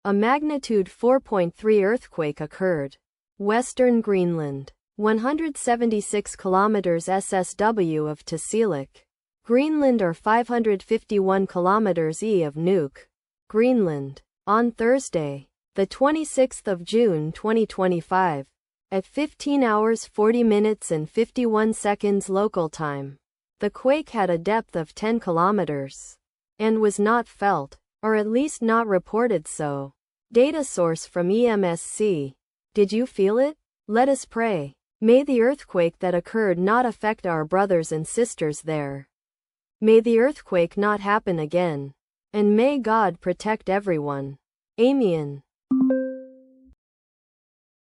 A magnitude 4.3 earthquake occurred. Western Greenland. 176 kilometers SSW of Tasiilaq, Greenland, or 551 kilometers E of Nuuk, Greenland. On Thursday, the 26th of June 2025, at 15 hours 40 minutes and 51 seconds local time, the quake had a depth of 10 kilometers and was not felt, or at least not reported so. Data source from EMSC. Did you feel it? Let us pray. May the earthquake that occurred not affect our brothers and sisters there. May the earthquake not happen again. And may God protect everyone. Amen.